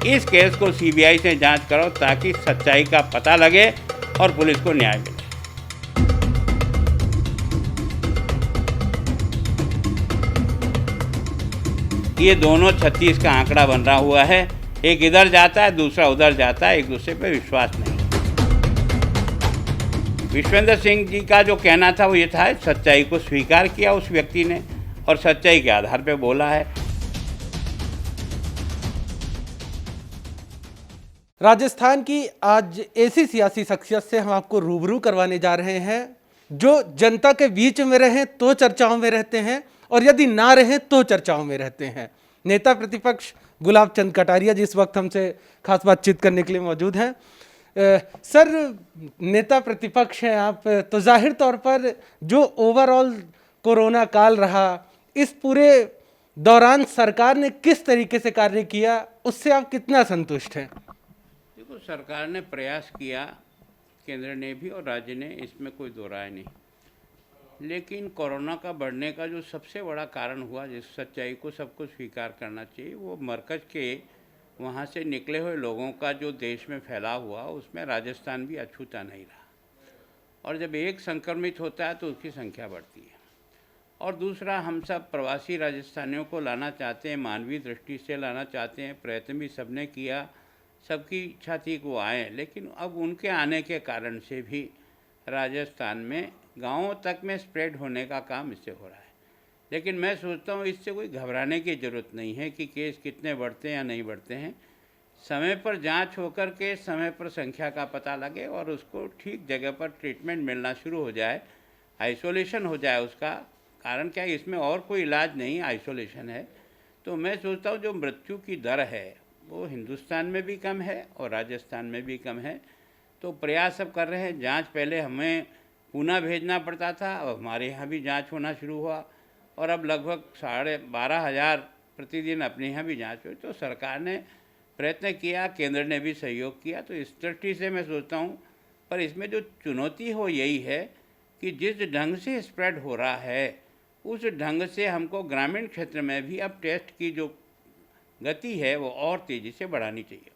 इस केस को सीबीआई से जांच करो ताकि सच्चाई का पता लगे और पुलिस को न्याय मिले। ये दोनों 36 का आंकड़ा बन रहा हुआ है, एक इधर जाता है दूसरा उधर जाता है, एक दूसरे पे विश्वास नहीं। विश्वेंद्र सिंह जी का जो कहना था वो ये था, सच्चाई को स्वीकार किया उस व्यक्ति ने और सच्चाई के आधार पे बोला है। राजस्थान की आज ऐसी सियासी शख्सियत से हम आपको रूबरू करवाने जा रहे हैं जो जनता के बीच में रहें तो चर्चाओं में रहते हैं और यदि ना रहें तो चर्चाओं में रहते हैं। नेता प्रतिपक्ष गुलाब चंद कटारिया जी इस वक्त हमसे खास बातचीत करने के लिए मौजूद हैं। सर, नेता प्रतिपक्ष हैं आप, तो जाहिर तौर पर जो ओवरऑल कोरोना काल रहा, इस पूरे दौरान सरकार ने किस तरीके से कार्य किया, उससे आप कितना संतुष्ट हैं? देखो, सरकार ने प्रयास किया, केंद्र ने भी और राज्य ने, इसमें कोई दो राय नहीं। लेकिन कोरोना का बढ़ने का जो सबसे बड़ा कारण हुआ, जिस सच्चाई को सबको स्वीकार करना चाहिए, वो मरकज के वहाँ से निकले हुए लोगों का जो देश में फैलाव हुआ, उसमें राजस्थान भी अछूता नहीं रहा। और जब एक संक्रमित होता है तो उसकी संख्या बढ़ती है। और दूसरा, हम सब प्रवासी राजस्थानियों को लाना चाहते हैं, मानवीय दृष्टि से लाना चाहते हैं, प्रयत्न भी सबने किया, सबकी इच्छा थी कि वो आएँ। लेकिन अब उनके आने के कारण से भी राजस्थान में गांवों तक में स्प्रेड होने का काम इससे हो रहा है। लेकिन मैं सोचता हूँ इससे कोई घबराने की ज़रूरत नहीं है कि केस कितने बढ़ते हैं या नहीं बढ़ते हैं। समय पर जांच होकर के समय पर संख्या का पता लगे और उसको ठीक जगह पर ट्रीटमेंट मिलना शुरू हो जाए, आइसोलेशन हो जाए। उसका कारण क्या है, इसमें और कोई इलाज नहीं, आइसोलेशन है। तो मैं सोचता हूँ जो मृत्यु की दर है वो हिंदुस्तान में भी कम है और राजस्थान में भी कम है। तो प्रयास सब कर रहे हैं। जांच पहले हमें पूना भेजना पड़ता था, अब हमारे यहाँ भी जांच होना शुरू हुआ और अब लगभग 12,500 प्रतिदिन अपने यहाँ भी जांच हुई। तो सरकार ने प्रयत्न किया, केंद्र ने भी सहयोग किया। तो इस दृष्टि से मैं सोचता हूँ, पर इसमें जो चुनौती हो यही है कि जिस ढंग से स्प्रेड हो रहा है उस ढंग से हमको ग्रामीण क्षेत्र में भी अब टेस्ट की जो गति है वो और तेज़ी से बढ़ानी चाहिए।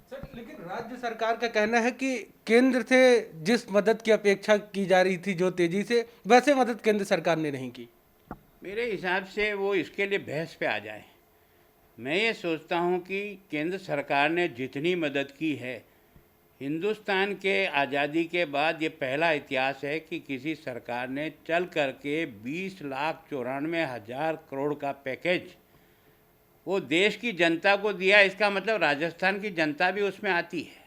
सर, लेकिन राज्य सरकार का कहना है कि केंद्र से जिस मदद की अपेक्षा की जा रही थी जो तेजी से, वैसे मदद केंद्र सरकार ने नहीं की। मेरे हिसाब से वो इसके लिए बहस पे आ जाए। मैं ये सोचता हूँ कि केंद्र सरकार ने जितनी मदद की है, हिंदुस्तान के आज़ादी के बाद ये पहला इतिहास है कि किसी सरकार ने चल करके 20,94,000 करोड़ का पैकेज वो देश की जनता को दिया। इसका मतलब राजस्थान की जनता भी उसमें आती है।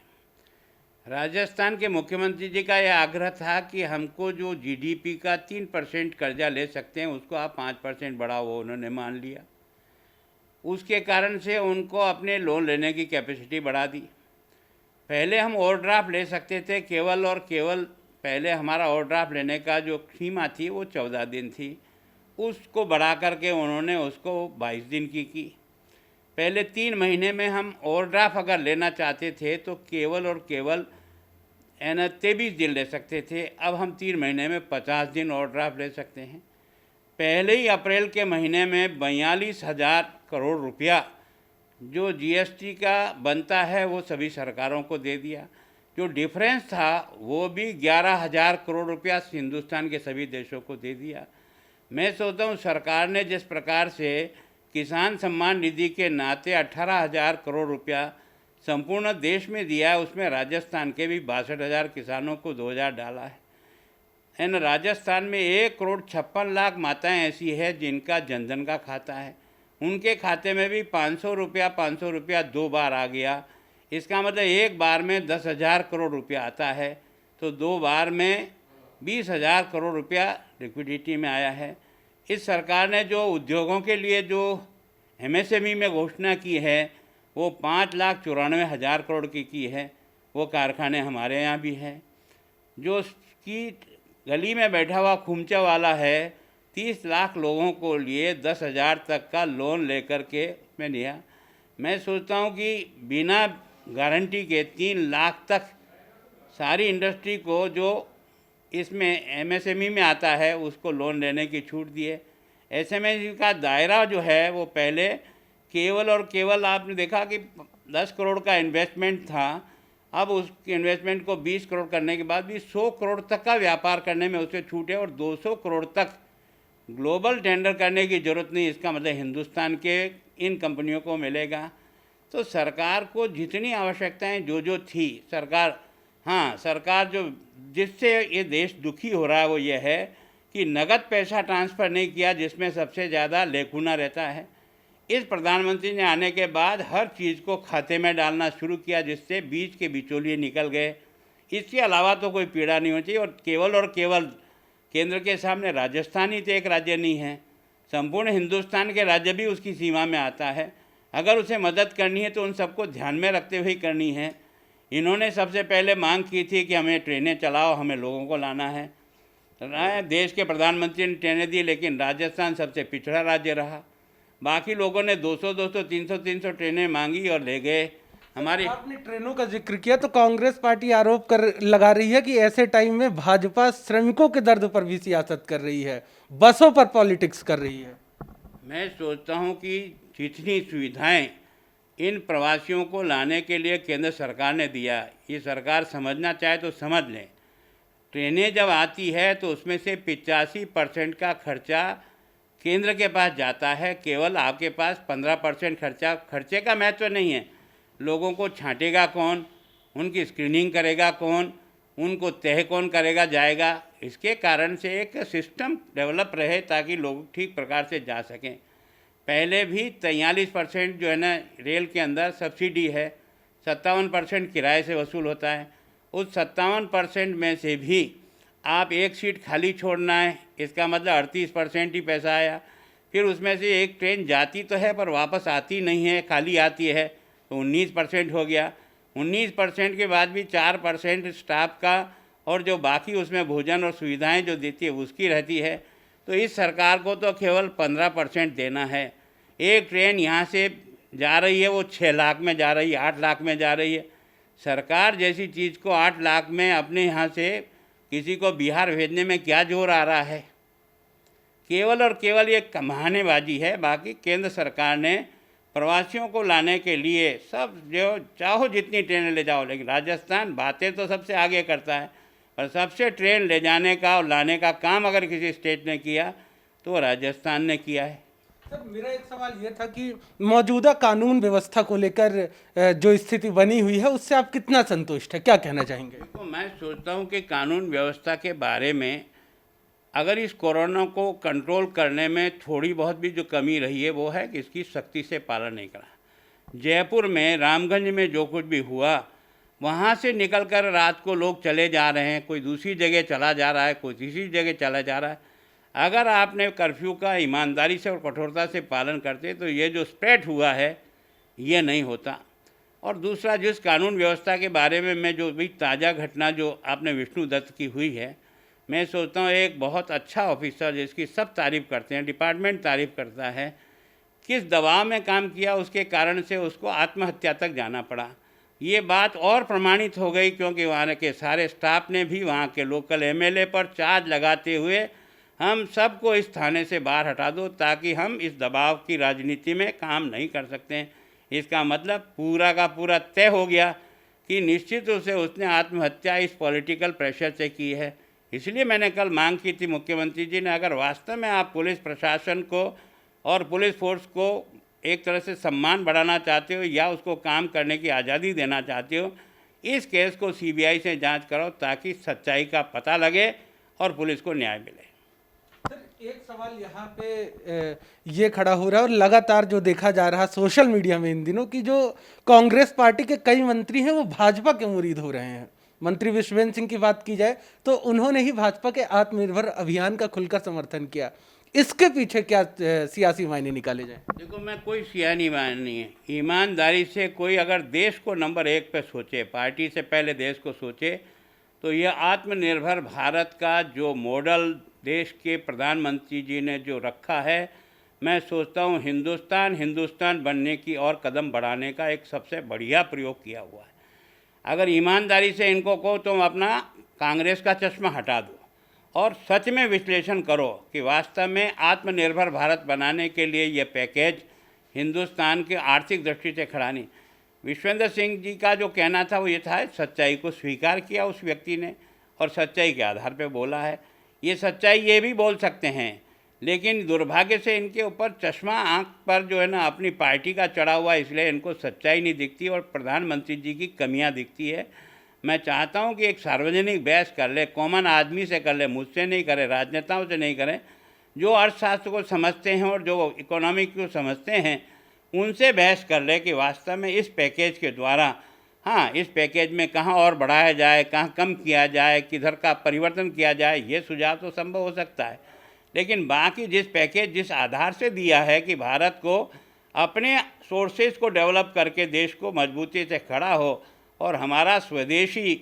राजस्थान के मुख्यमंत्री जी का यह आग्रह था कि हमको जो जीडीपी का 3% कर्जा ले सकते हैं उसको आप 5% बढ़ाओ, वो उन्होंने मान लिया। उसके कारण से उनको अपने लोन लेने की कैपेसिटी बढ़ा दी। पहले हम ओवरड्राफ्ट ले सकते थे केवल और केवल, पहले हमारा ओवरड्राफ्ट लेने का जो सीमा थी वो 14 दिन थी, उसको बढ़ा करके उन्होंने उसको 22 दिन की। पहले 3 महीने में हम ओवरड्राफ्ट अगर लेना चाहते थे तो केवल और केवल 23 दिन ले सकते थे, अब हम 3 महीने में 50 दिन ओवरड्राफ्ट ले सकते हैं। पहले ही अप्रैल के महीने में 42,000 करोड़ रुपया जो जीएसटी का बनता है वो सभी सरकारों को दे दिया। जो डिफरेंस था वो भी 11,000 करोड़ रुपया हिंदुस्तान के सभी देशों को दे दिया। मैं सोचता हूँ सरकार ने जिस प्रकार से किसान सम्मान निधि के नाते 18,000 करोड़ रुपया संपूर्ण देश में दिया है, उसमें राजस्थान के भी 62,000 किसानों को 2,000 डाला है। एंड राजस्थान में 1,56,00,000 माताएं ऐसी है जिनका जनधन का खाता है, उनके खाते में भी 500 रुपया 2 बार आ गया। इसका मतलब एक बार में 10,000 करोड़ रुपया आता है, तो 2 बार में 20,000 करोड़ रुपया लिक्विडिटी में आया है। इस सरकार ने जो उद्योगों के लिए जो एमएसएमई में घोषणा की है वो 5,94,000 करोड़ की है। वो कारखाने हमारे यहाँ भी हैं। जो की गली में बैठा हुआ खुमचा वाला है, 30 लाख लोगों को लिए 10,000 तक का लोन लेकर के मैं लिया। मैं सोचता हूँ कि बिना गारंटी के 3 लाख तक सारी इंडस्ट्री को जो इसमें एमएसएमई में आता है उसको लोन लेने की छूट दी है। एसएमई का दायरा जो है वो पहले केवल और केवल आपने देखा कि 10 करोड़ का इन्वेस्टमेंट था, अब उस इन्वेस्टमेंट को 20 करोड़ करने के बाद भी 100 करोड़ तक का व्यापार करने में उसे छूट है और 200 करोड़ तक ग्लोबल टेंडर करने की ज़रूरत नहीं। इसका मतलब हिंदुस्तान के इन कंपनियों को मिलेगा। तो सरकार को जितनी आवश्यकताएं जो थी, सरकार जो जिससे ये देश दुखी हो रहा है वो ये है कि नगद पैसा ट्रांसफ़र नहीं किया, जिसमें सबसे ज़्यादा लेखुना रहता है। इस प्रधानमंत्री ने आने के बाद हर चीज़ को खाते में डालना शुरू किया, जिससे बीच के बिचौलिए निकल गए। इसके अलावा तो कोई पीड़ा नहीं होनी चाहिए। और केवल केंद्र के सामने राजस्थान ही तो एक राज्य नहीं है, संपूर्ण हिंदुस्तान के राज्य भी उसकी सीमा में आता है। अगर उसे मदद करनी है तो उन सबको ध्यान में रखते हुए करनी है। इन्होंने सबसे पहले मांग की थी कि हमें ट्रेनें चलाओ, हमें लोगों को लाना है। देश के प्रधानमंत्री ने ट्रेनें दी, लेकिन राजस्थान सबसे पिछड़ा राज्य रहा। बाकी लोगों ने 200 300 ट्रेनें मांगी और ले गए। आपने ट्रेनों का जिक्र किया तो कांग्रेस पार्टी आरोप लगा रही है कि ऐसे टाइम में भाजपा श्रमिकों के दर्द पर भी सियासत कर रही है, बसों पर पॉलिटिक्स कर रही है। मैं सोचता हूं कि जितनी सुविधाएं इन प्रवासियों को लाने के लिए केंद्र सरकार ने दिया, ये सरकार समझना चाहे तो समझ लें। ट्रेनें जब आती है तो उसमें से 85% का खर्चा केंद्र के पास जाता है, केवल आपके पास 15% खर्चे का महत्व नहीं है। लोगों को छांटेगा कौन, उनकी स्क्रीनिंग करेगा कौन, उनको तय कौन करेगा जाएगा। इसके कारण से एक सिस्टम डेवलप रहे ताकि लोग ठीक प्रकार से जा सकें। पहले भी 43% जो है ना रेल के अंदर सब्सिडी है, 57% किराए से वसूल होता है। उस 57% में से भी आप एक सीट खाली छोड़ना है, इसका मतलब 38% ही पैसा आया। फिर उसमें से एक ट्रेन जाती तो है पर वापस आती नहीं है, खाली आती है, तो 19% हो गया। 19% के बाद भी 4% स्टाफ का और जो बाकी उसमें भोजन और सुविधाएं जो देती है उसकी रहती है। तो इस सरकार को तो केवल 15% देना है। एक ट्रेन यहाँ से जा रही है वो 6 लाख में जा रही है, 8 लाख में जा रही है। सरकार जैसी चीज़ को 8 लाख में अपने यहाँ से किसी को बिहार भेजने में क्या जोर आ रहा है? केवल और केवल ये कमानेबाजी है। बाकी केंद्र सरकार ने प्रवासियों को लाने के लिए सब जो चाहो जितनी ट्रेनें ले जाओ, लेकिन राजस्थान बातें तो सबसे आगे करता है, और सबसे ट्रेन ले जाने का और लाने का काम अगर किसी स्टेट ने किया तो राजस्थान ने किया है। सर, मेरा एक सवाल ये था कि मौजूदा कानून व्यवस्था को लेकर जो स्थिति बनी हुई है उससे आप कितना संतुष्ट है, क्या कहना चाहेंगे? देखो, मैं सोचता हूँ कि कानून व्यवस्था के बारे में अगर इस कोरोना को कंट्रोल करने में थोड़ी बहुत भी जो कमी रही है वो है कि इसकी सख्ती से पालन नहीं करा। जयपुर में रामगंज में जो कुछ भी हुआ, वहाँ से निकलकर रात को लोग चले जा रहे हैं, कोई दूसरी जगह चला जा रहा है, कोई तीसरी जगह चला जा रहा है। अगर आपने कर्फ्यू का ईमानदारी से और कठोरता से पालन करते तो ये जो स्प्रेड हुआ है ये नहीं होता। और दूसरा, जिस कानून व्यवस्था के बारे में मैं जो भी ताज़ा घटना जो आपने विष्णु दत्त की हुई है, मैं सोचता हूँ एक बहुत अच्छा ऑफिसर जिसकी सब तारीफ़ करते हैं, डिपार्टमेंट तारीफ़ करता है, किस दबाव में काम किया उसके कारण से उसको आत्महत्या तक जाना पड़ा। ये बात और प्रमाणित हो गई क्योंकि वहाँ के सारे स्टाफ ने भी वहाँ के लोकल एमएलए पर चार्ज लगाते हुए हम सबको इस थाने से बाहर हटा दो ताकि हम इस दबाव की राजनीति में काम नहीं कर सकते हैं। इसका मतलब पूरा का पूरा तय हो गया कि निश्चित रूप से उसने आत्महत्या इस पॉलिटिकल प्रेशर से की है। इसलिए मैंने कल मांग की थी मुख्यमंत्री जी ने, अगर वास्तव में आप पुलिस प्रशासन को और पुलिस फोर्स को एक तरह से सम्मान बढ़ाना चाहते हो या उसको काम करने की आज़ादी देना चाहते हो, इस केस को सीबीआई से जांच करो ताकि सच्चाई का पता लगे और पुलिस को न्याय मिले। सर, एक सवाल यहाँ पे ये खड़ा हो रहा है और लगातार जो देखा जा रहा है सोशल मीडिया में इन दिनों की जो कांग्रेस पार्टी के कई मंत्री हैं वो भाजपा के मुरीद हो रहे हैं। मंत्री विश्वेंद्र सिंह की बात की जाए तो उन्होंने ही भाजपा के आत्मनिर्भर अभियान का खुलकर समर्थन किया। इसके पीछे क्या सियासी मायने निकाले जाए? देखो, मैं कोई सियासी मायने नहीं है। ईमानदारी से कोई अगर देश को नंबर 1 पे सोचे, पार्टी से पहले देश को सोचे, तो यह आत्मनिर्भर भारत का जो मॉडल देश के प्रधानमंत्री जी ने जो रखा है, मैं सोचता हूँ हिंदुस्तान बनने की और कदम बढ़ाने का एक सबसे बढ़िया प्रयोग किया हुआ है। अगर ईमानदारी से इनको कहो तो अपना कांग्रेस का चश्मा हटा दो और सच में विश्लेषण करो कि वास्तव में आत्मनिर्भर भारत बनाने के लिए ये पैकेज हिंदुस्तान के आर्थिक दृष्टि से खड़ा नहीं। विश्वेंद्र सिंह जी का जो कहना था वो ये था, सच्चाई को स्वीकार किया उस व्यक्ति ने और सच्चाई के आधार पे बोला है। ये सच्चाई ये भी बोल सकते हैं, लेकिन दुर्भाग्य से इनके ऊपर चश्मा आँख पर जो है ना अपनी पार्टी का चढ़ा हुआ है, इसलिए इनको सच्चाई नहीं दिखती और प्रधानमंत्री जी की कमियां दिखती है। मैं चाहता हूं कि एक सार्वजनिक बहस कर ले, कॉमन आदमी से कर ले, मुझसे नहीं करे, राजनेताओं से नहीं करें, जो अर्थशास्त्र को समझते हैं और जो इकोनॉमिक को समझते हैं उनसे बहस कर ले कि वास्तव में इस पैकेज के द्वारा, हाँ, इस पैकेज में कहाँ और बढ़ाया जाए, कहाँ कम किया जाए, किधर का परिवर्तन किया जाए, ये सुझाव तो संभव हो सकता है। लेकिन बाकी जिस पैकेज जिस आधार से दिया है कि भारत को अपने सोर्सेज को डेवलप करके देश को मजबूती से खड़ा हो और हमारा स्वदेशी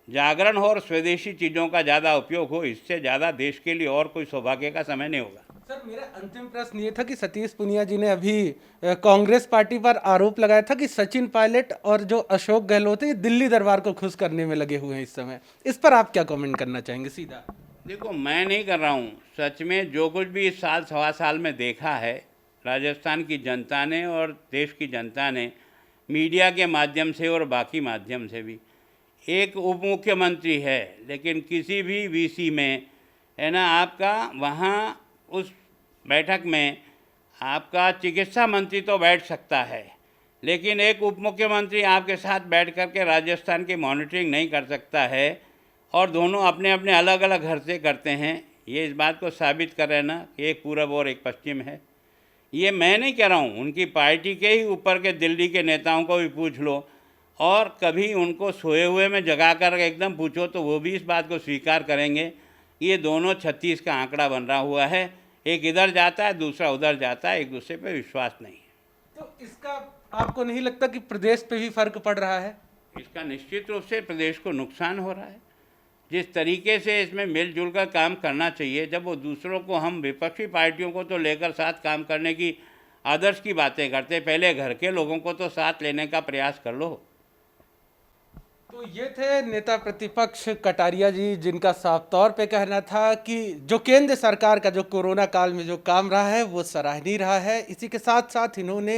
जागरण हो और स्वदेशी चीज़ों का ज़्यादा उपयोग हो, इससे ज़्यादा देश के लिए और कोई सौभाग्य का समय नहीं होगा। सर, मेरा अंतिम प्रश्न ये था कि सतीश पुनिया जी ने अभी कांग्रेस पार्टी पर आरोप लगाया था कि सचिन पायलट और जो अशोक गहलोत है ये दिल्ली दरबार को खुश करने में लगे हुए हैं इस समय। इस पर आप क्या कमेंट करना चाहेंगे? सीधा देखो, मैं नहीं कर रहा हूँ, सच में जो कुछ भी इस साल सवा साल में देखा है राजस्थान की जनता ने और देश की जनता ने मीडिया के माध्यम से और बाकी माध्यम से भी, एक उप मुख्यमंत्री है लेकिन किसी भी वीसी में है ना, आपका वहाँ उस बैठक में आपका चिकित्सा मंत्री तो बैठ सकता है, लेकिन एक उप मुख्यमंत्री आपके साथ बैठ कर के राजस्थान की मॉनिटरिंग नहीं कर सकता है और दोनों अपने अपने अलग अलग घर से करते हैं। ये इस बात को साबित कर रहे हैं ना कि एक पूरब और एक पश्चिम है। ये मैं नहीं कह रहा हूँ, उनकी पार्टी के ही ऊपर के दिल्ली के नेताओं को भी पूछ लो और कभी उनको सोए हुए में जगा कर एकदम पूछो तो वो भी इस बात को स्वीकार करेंगे कि ये दोनों 36 का आंकड़ा बन रहा हुआ है, एक इधर जाता है दूसरा उधर जाता है, एक दूसरे पे विश्वास नहीं है। तो इसका आपको नहीं लगता कि प्रदेश पे भी फर्क पड़ रहा है? इसका निश्चित रूप से प्रदेश को नुकसान हो रहा है। जिस तरीके से इसमें मिलजुल कर काम करना चाहिए, जब वो दूसरों को, हम विपक्षी पार्टियों को तो लेकर साथ काम करने की आदर्श की बातें करते, पहले घर के लोगों को तो साथ लेने का प्रयास कर लो। तो ये थे नेता प्रतिपक्ष कटारिया जी, जिनका साफ तौर पे कहना था कि जो केंद्र सरकार का जो कोरोना काल में जो काम रहा है वो सराहनीय रहा है। इसी के साथ साथ इन्होंने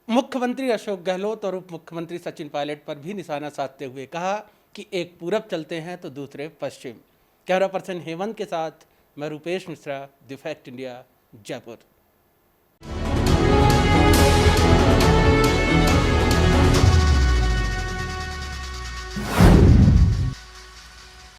मुख्यमंत्री अशोक गहलोत और उप मुख्यमंत्री सचिन पायलट पर भी निशाना साधते हुए कहा कि एक पूरब चलते हैं तो दूसरे पश्चिम। कैमरा पर्सन हेमंत के साथ मैं Rupesh Mishra, the fact India, Jaipur.